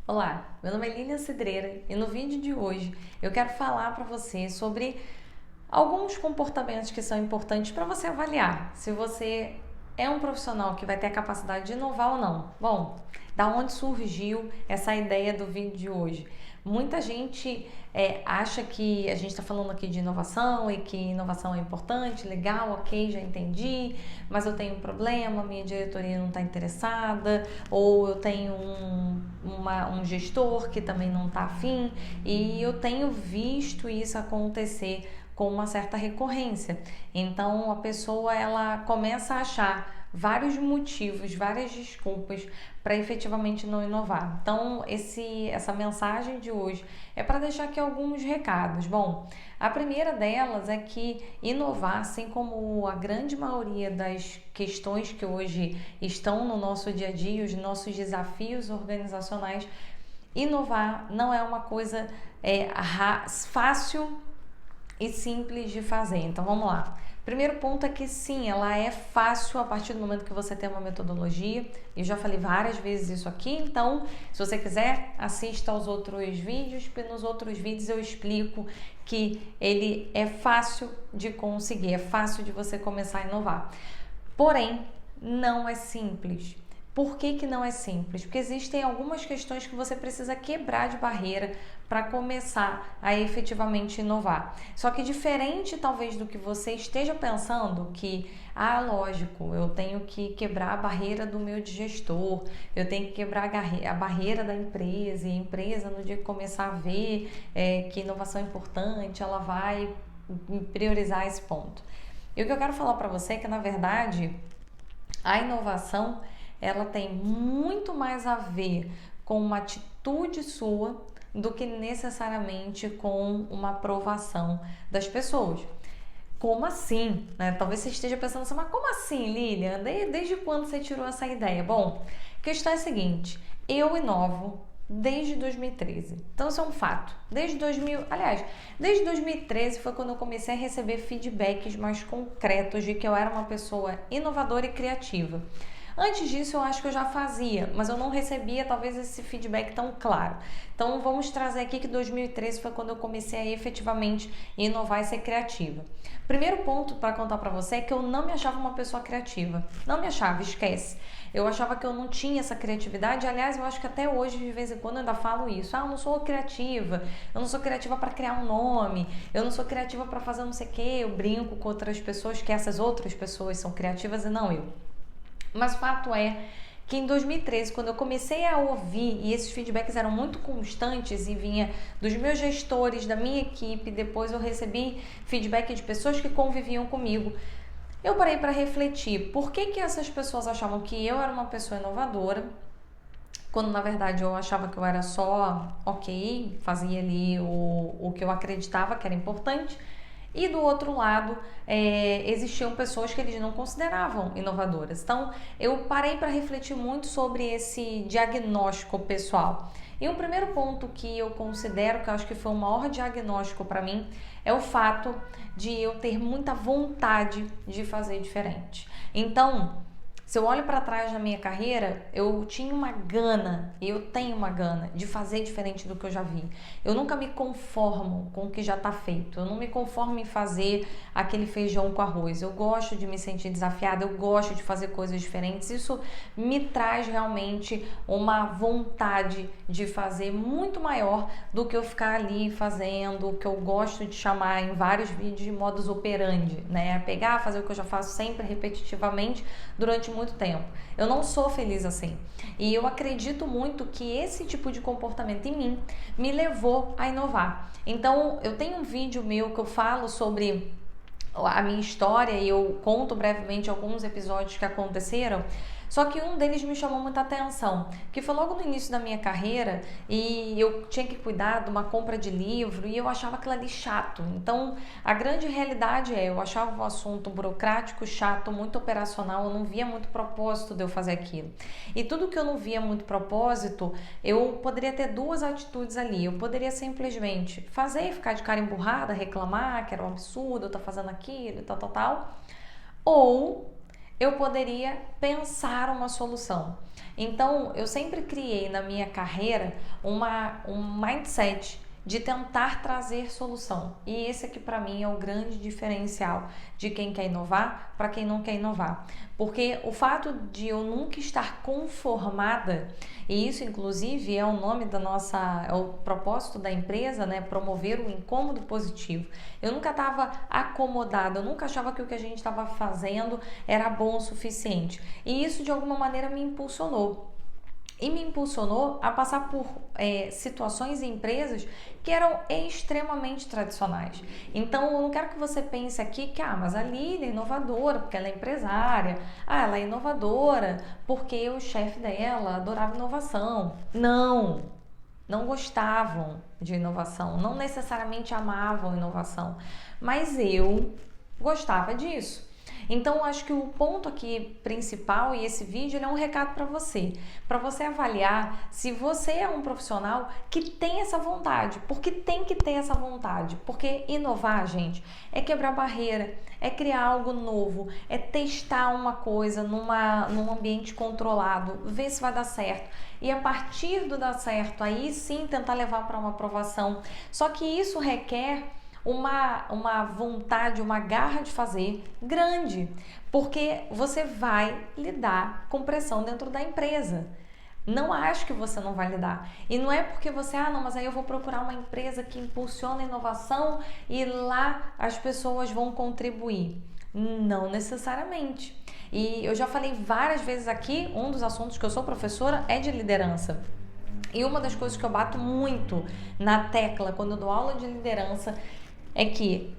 Olá, meu nome é Lilian Cidreira e no vídeo de hoje eu quero falar para você sobre alguns comportamentos que são importantes para você avaliar se você é um profissional que vai ter a capacidade de inovar ou não. Bom, da onde surgiu essa ideia do vídeo de hoje? Muita gente acha que a gente está falando aqui de inovação e que inovação é importante, legal, ok, já entendi, mas eu tenho um problema, minha diretoria não está interessada, ou eu tenho um gestor que também não está afim, e eu tenho visto isso acontecer com uma certa recorrência. Então a pessoa ela começa a achar vários motivos, várias desculpas para efetivamente não inovar. Então essa mensagem de hoje é para deixar aqui alguns recados. Bom, a primeira delas é que inovar, assim como a grande maioria das questões que hoje estão no nosso dia a dia, os nossos desafios organizacionais, inovar não é uma coisa fácil e simples de fazer. Então vamos lá. Primeiro ponto é que sim, ela é fácil a partir do momento que você tem uma metodologia. Eu já falei várias vezes isso aqui, então se você quiser, assista aos outros vídeos, porque nos outros vídeos eu explico que ele é fácil de conseguir, é fácil de você começar a inovar. Porém, não é simples. Por que não é simples? Porque existem algumas questões que você precisa quebrar de barreira para começar a efetivamente inovar. Só que diferente talvez do que você esteja pensando, que, lógico, eu tenho que quebrar a barreira do meu gestor, eu tenho que quebrar a barreira da empresa, e a empresa no dia que começar a ver que inovação é importante, ela vai priorizar esse ponto. E o que eu quero falar para você é que, na verdade, a inovação ela tem muito mais a ver com uma atitude sua do que necessariamente com uma aprovação das pessoas. Como assim? Né? Talvez você esteja pensando assim, mas como assim, Lilian? Desde quando você tirou essa ideia? Bom, a questão é a seguinte, eu inovo desde 2013. Então isso é um fato. Desde 2013 foi quando eu comecei a receber feedbacks mais concretos de que eu era uma pessoa inovadora e criativa. Antes disso eu acho que eu já fazia, mas eu não recebia talvez esse feedback tão claro. Então vamos trazer aqui que 2013 foi quando eu comecei a efetivamente inovar e ser criativa. Primeiro ponto para contar para você é que eu não me achava uma pessoa criativa. Não me achava, esquece. Eu achava que eu não tinha essa criatividade. Aliás, eu acho que até hoje, de vez em quando, eu ainda falo isso. Eu não sou criativa. Eu não sou criativa para criar um nome. Eu não sou criativa para fazer não sei o quê. Eu brinco com outras pessoas que essas outras pessoas são criativas e não eu. Mas o fato é que em 2013, quando eu comecei a ouvir, e esses feedbacks eram muito constantes e vinha dos meus gestores, da minha equipe, depois eu recebi feedback de pessoas que conviviam comigo, eu parei para refletir por que essas pessoas achavam que eu era uma pessoa inovadora, quando na verdade eu achava que eu era só ok, fazia ali o que eu acreditava que era importante. E do outro lado, existiam pessoas que eles não consideravam inovadoras. Então, eu parei para refletir muito sobre esse diagnóstico pessoal. E o primeiro ponto que eu considero, que eu acho que foi o maior diagnóstico para mim, é o fato de eu ter muita vontade de fazer diferente. Então, se eu olho para trás na minha carreira, eu tinha uma gana, e eu tenho uma gana de fazer diferente do que eu já vi. Eu nunca me conformo com o que já está feito. Eu não me conformo em fazer aquele feijão com arroz. Eu gosto de me sentir desafiada, eu gosto de fazer coisas diferentes. Isso me traz realmente uma vontade de fazer muito maior do que eu ficar ali fazendo o que eu gosto de chamar em vários vídeos de modus operandi, né? Pegar, fazer o que eu já faço sempre repetitivamente durante muito tempo. Eu não sou feliz assim. E eu acredito muito que esse tipo de comportamento em mim me levou a inovar. Então, eu tenho um vídeo meu que eu falo sobre a minha história e eu conto brevemente alguns episódios que aconteceram. Só que um deles me chamou muita atenção, que foi logo no início da minha carreira e eu tinha que cuidar de uma compra de livro e eu achava aquilo ali chato. Então, a grande realidade eu achava o assunto burocrático, chato, muito operacional, eu não via muito propósito de eu fazer aquilo. E tudo que eu não via muito propósito, eu poderia ter duas atitudes ali. Eu poderia simplesmente fazer e ficar de cara emburrada, reclamar que era um absurdo eu estar fazendo aquilo e tal. Ou eu poderia pensar uma solução. Então, eu sempre criei na minha carreira um mindset de tentar trazer solução. E esse aqui para mim é o grande diferencial de quem quer inovar para quem não quer inovar. Porque o fato de eu nunca estar conformada, e isso inclusive é o nome da nossa, é o propósito da empresa, né? Promover o incômodo positivo. Eu nunca estava acomodada, eu nunca achava que o que a gente estava fazendo era bom o suficiente. E isso de alguma maneira me impulsionou. E me impulsionou a passar por situações e empresas que eram extremamente tradicionais. Então, eu não quero que você pense aqui que, mas a Lília é inovadora porque ela é empresária. Ela é inovadora porque o chefe dela adorava inovação. Não gostavam de inovação, não necessariamente amavam inovação, mas eu gostava disso. Então, acho que o ponto aqui principal, e esse vídeo ele é um recado para você avaliar se você é um profissional que tem essa vontade, porque tem que ter essa vontade, porque inovar, gente, é quebrar barreira, é criar algo novo, é testar uma coisa num ambiente controlado, ver se vai dar certo. E a partir do dar certo, aí sim tentar levar para uma aprovação. Só que isso requer uma vontade, uma garra de fazer grande, porque você vai lidar com pressão dentro da empresa. Não acho que você não vai lidar. E não é porque você, não, mas aí eu vou procurar uma empresa que impulsiona a inovação e lá as pessoas vão contribuir. Não necessariamente. E eu já falei várias vezes aqui, um dos assuntos que eu sou professora é de liderança. E uma das coisas que eu bato muito na tecla quando eu dou aula de liderança é que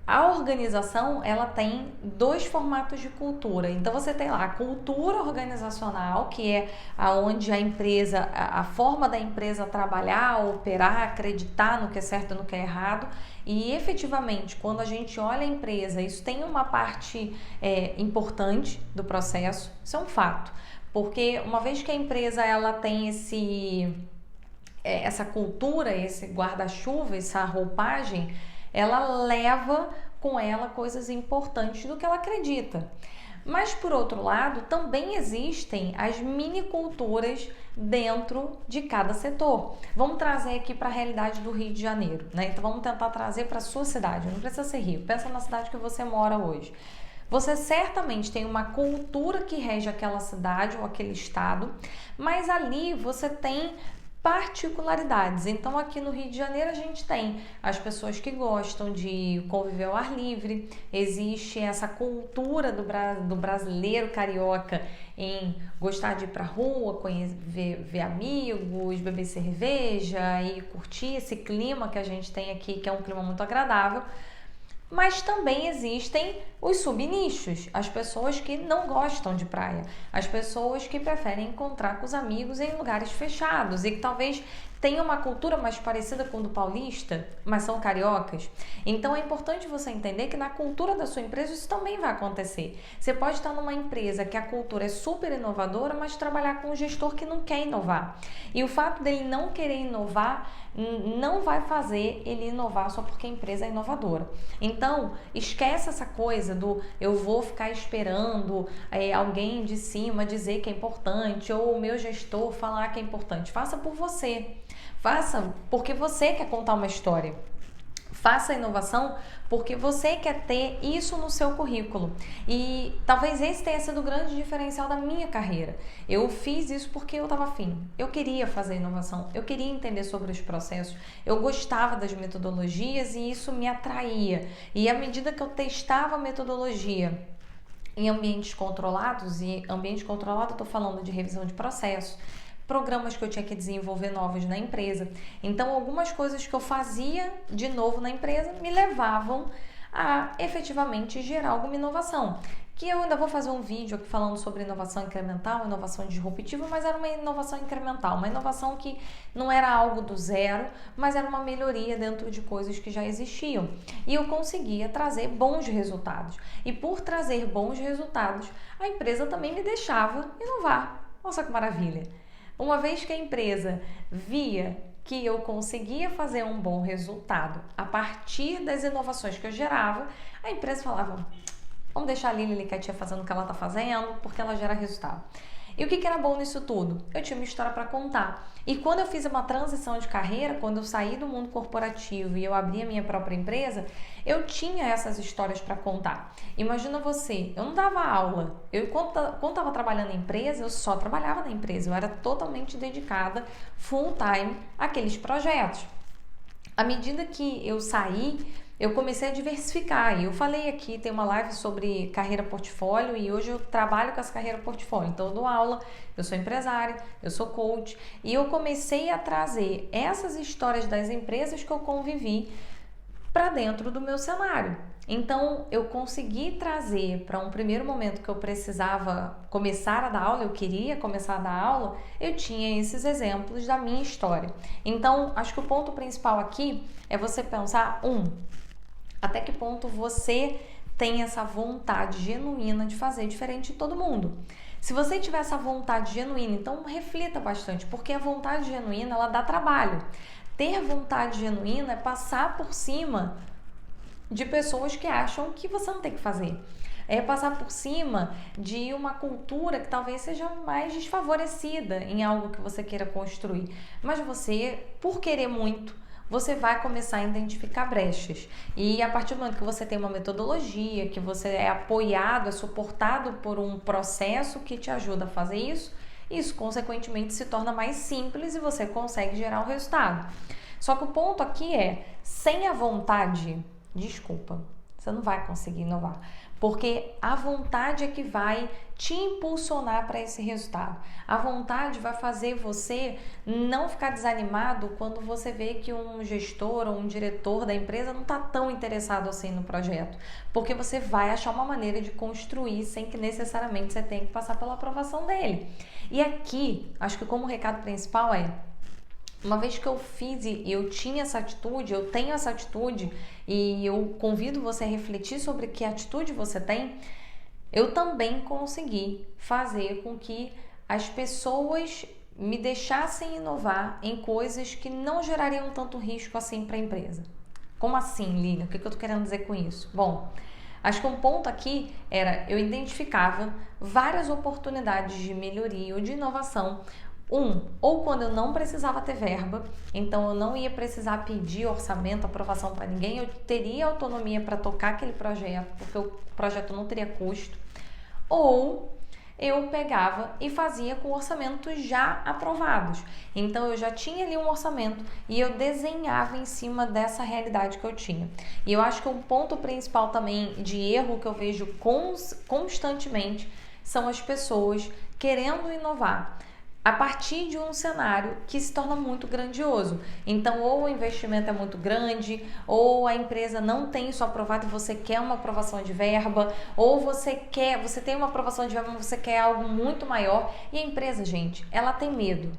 a organização, ela tem dois formatos de cultura. Então você tem lá a cultura organizacional, que é aonde a empresa, a forma da empresa trabalhar, operar, acreditar no que é certo e no que é errado. E efetivamente, quando a gente olha a empresa, isso tem uma parte importante do processo, isso é um fato. Porque uma vez que a empresa ela tem essa cultura, esse guarda-chuva, essa roupagem, ela leva com ela coisas importantes do que ela acredita. Mas, por outro lado, também existem as mini-culturas dentro de cada setor. Vamos trazer aqui para a realidade do Rio de Janeiro, né? Então, vamos tentar trazer para a sua cidade. Não precisa ser Rio, pensa na cidade que você mora hoje. Você certamente tem uma cultura que rege aquela cidade ou aquele estado, mas ali você tem particularidades. Então, aqui no Rio de Janeiro a gente tem as pessoas que gostam de conviver ao ar livre, existe essa cultura do brasileiro carioca em gostar de ir pra rua, ver amigos, beber cerveja e curtir esse clima que a gente tem aqui, que é um clima muito agradável. Mas também existem os subnichos, as pessoas que não gostam de praia, as pessoas que preferem encontrar com os amigos em lugares fechados e que talvez tenham uma cultura mais parecida com a do paulista, mas são cariocas. Então é importante você entender que na cultura da sua empresa isso também vai acontecer. Você pode estar numa empresa que a cultura é super inovadora, mas trabalhar com um gestor que não quer inovar. E o fato dele não querer inovar não vai fazer ele inovar só porque a empresa é inovadora. Então, esquece essa coisa do eu vou ficar esperando alguém de cima dizer que é importante ou o meu gestor falar que é importante. Faça por você. Faça porque você quer contar uma história. Faça a inovação porque você quer ter isso no seu currículo. E talvez esse tenha sido o grande diferencial da minha carreira. Eu fiz isso porque eu estava afim. Eu queria fazer inovação, eu queria entender sobre os processos, eu gostava das metodologias e isso me atraía. E à medida que eu testava a metodologia em ambientes controlados, e ambiente controlado eu estou falando de revisão de processos, programas que eu tinha que desenvolver novos na empresa. Então, algumas coisas que eu fazia de novo na empresa me levavam a efetivamente gerar alguma inovação. Que eu ainda vou fazer um vídeo aqui falando sobre inovação incremental, inovação disruptiva, mas era uma inovação incremental, uma inovação que não era algo do zero, mas era uma melhoria dentro de coisas que já existiam. E eu conseguia trazer bons resultados. E por trazer bons resultados, a empresa também me deixava inovar. Nossa, que maravilha! Uma vez que a empresa via que eu conseguia fazer um bom resultado a partir das inovações que eu gerava, a empresa falava, Vamos deixar a Lili quietinha fazendo o que ela tá fazendo, porque ela gera resultado. E o que era bom nisso tudo? Eu tinha uma história para contar. E quando eu fiz uma transição de carreira, quando eu saí do mundo corporativo e eu abri a minha própria empresa, eu tinha essas histórias para contar. Imagina você, eu não dava aula. Quando estava trabalhando na empresa, eu só trabalhava na empresa. Eu era totalmente dedicada, full time, àqueles projetos. À medida que eu saí, eu comecei a diversificar. E eu falei aqui, tem uma live sobre carreira portfólio e hoje eu trabalho com essa carreira portfólio. Então eu dou aula, eu sou empresária, eu sou coach e eu comecei a trazer essas histórias das empresas que eu convivi para dentro do meu cenário. Então eu consegui trazer para um primeiro momento que eu precisava começar a dar aula, eu queria começar a dar aula, eu tinha esses exemplos da minha história. Então acho que o ponto principal aqui é você pensar, até que ponto você tem essa vontade genuína de fazer diferente de todo mundo. Se você tiver essa vontade genuína, então reflita bastante, porque a vontade genuína, ela dá trabalho. Ter vontade genuína é passar por cima de pessoas que acham que você não tem que fazer. É passar por cima de uma cultura que talvez seja mais desfavorecida em algo que você queira construir. Mas você, por querer muito, você vai começar a identificar brechas. E a partir do momento que você tem uma metodologia, que você é apoiado, é suportado por um processo que te ajuda a fazer isso, isso consequentemente se torna mais simples e você consegue gerar o resultado. Só que o ponto aqui é, sem a vontade, desculpa, você não vai conseguir inovar. Porque a vontade é que vai te impulsionar para esse resultado. A vontade vai fazer você não ficar desanimado quando você vê que um gestor ou um diretor da empresa não está tão interessado assim no projeto. Porque você vai achar uma maneira de construir sem que necessariamente você tenha que passar pela aprovação dele. E aqui, acho que como recado principal é, uma vez que eu fiz e eu tinha essa atitude, eu tenho essa atitude e eu convido você a refletir sobre que atitude você tem, eu também consegui fazer com que as pessoas me deixassem inovar em coisas que não gerariam tanto risco assim para a empresa. Como assim, Lilian? O que eu tô querendo dizer com isso? Bom, acho que um ponto aqui era, eu identificava várias oportunidades de melhoria ou de inovação. Ou quando eu não precisava ter verba, então eu não ia precisar pedir orçamento, aprovação para ninguém, eu teria autonomia para tocar aquele projeto, porque o projeto não teria custo. Ou eu pegava e fazia com orçamentos já aprovados. Então eu já tinha ali um orçamento e eu desenhava em cima dessa realidade que eu tinha. E eu acho que um ponto principal também de erro que eu vejo constantemente são as pessoas querendo inovar a partir de um cenário que se torna muito grandioso. Então, ou o investimento é muito grande, ou a empresa não tem isso aprovado e você quer uma aprovação de verba, ou você tem uma aprovação de verba, mas você quer algo muito maior. E a empresa, gente, ela tem medo.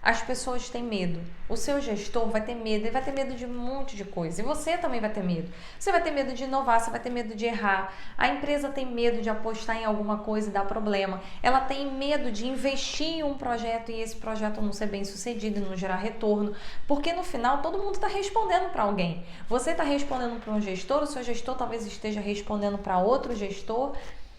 As pessoas têm medo. O seu gestor vai ter medo, ele vai ter medo de um monte de coisa. E você também vai ter medo. Você vai ter medo de inovar, você vai ter medo de errar. A empresa tem medo de apostar em alguma coisa e dar problema. Ela tem medo de investir em um projeto e esse projeto não ser bem sucedido e não gerar retorno. Porque no final todo mundo está respondendo para alguém. Você está respondendo para um gestor, o seu gestor talvez esteja respondendo para outro gestor.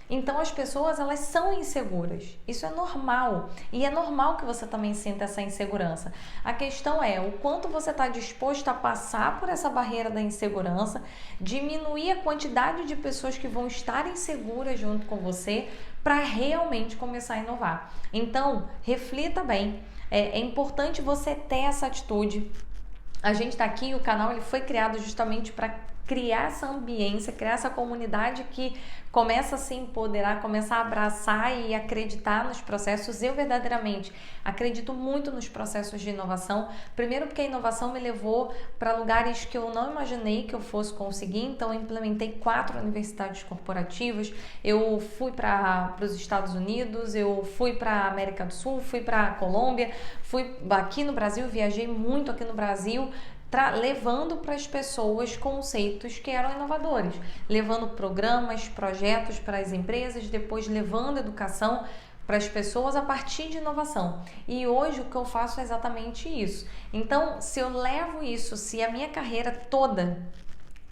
Então as pessoas, elas são inseguras, isso é normal e é normal que você também sinta essa insegurança. A questão é o quanto você está disposto a passar por essa barreira da insegurança, diminuir a quantidade de pessoas que vão estar inseguras junto com você para realmente começar a inovar. Então reflita bem, é importante você ter essa atitude. A gente está aqui, o canal ele foi criado justamente para criar essa ambiência, criar essa comunidade que começa a se empoderar, começa a abraçar e acreditar nos processos. Eu verdadeiramente acredito muito nos processos de inovação. Primeiro porque a inovação me levou para lugares que eu não imaginei que eu fosse conseguir. Então eu implementei 4 universidades corporativas, eu fui para os Estados Unidos, eu fui para a América do Sul, fui para a Colômbia, fui aqui no Brasil, viajei muito aqui no Brasil, levando para as pessoas conceitos que eram inovadores, levando programas, projetos para as empresas, depois levando educação para as pessoas a partir de inovação. E hoje o que eu faço é exatamente isso. Então, se eu levo isso, se a minha carreira toda,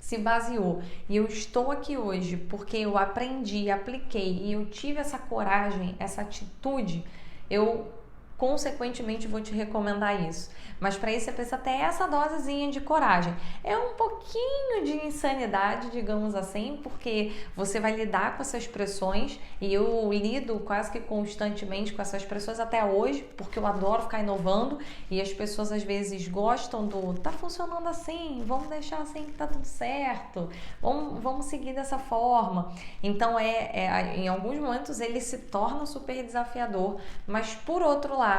se baseou e eu estou aqui hoje porque eu aprendi, apliquei e eu tive essa coragem, essa atitude, eu consequentemente vou te recomendar isso. Mas para isso você precisa ter essa dosezinha de coragem. É um pouquinho de insanidade, digamos assim, porque você vai lidar com essas pressões e eu lido quase que constantemente com essas pressões até hoje, porque eu adoro ficar inovando e as pessoas às vezes gostam do tá funcionando assim, vamos deixar assim que tá tudo certo, vamos seguir dessa forma. Então em alguns momentos ele se torna super desafiador, mas por outro lado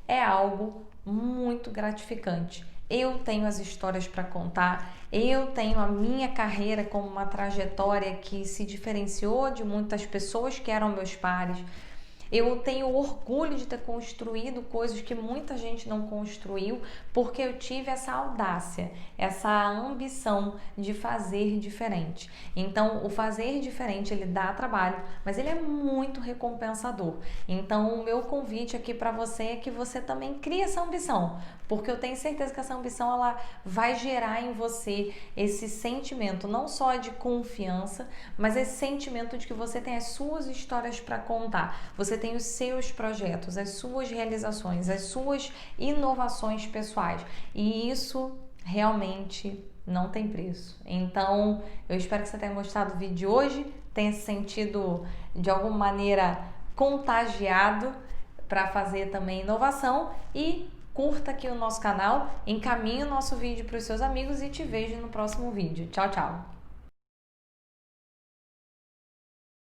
é algo muito gratificante. Eu tenho as histórias para contar, eu tenho a minha carreira como uma trajetória que se diferenciou de muitas pessoas que eram meus pares. Eu tenho orgulho de ter construído coisas que muita gente não construiu, porque eu tive essa audácia, essa ambição de fazer diferente. Então, o fazer diferente, ele dá trabalho, mas ele é muito recompensador. Então, o meu convite aqui para você é que você também crie essa ambição, porque eu tenho certeza que essa ambição ela vai gerar em você esse sentimento não só de confiança, mas esse sentimento de que você tem as suas histórias para contar. Você tem os seus projetos, as suas realizações, as suas inovações pessoais. E isso realmente não tem preço. Então, eu espero que você tenha gostado do vídeo de hoje, tenha se sentido de alguma maneira contagiado para fazer também inovação e curta aqui o nosso canal, encaminhe o nosso vídeo para os seus amigos e te vejo no próximo vídeo. Tchau, tchau!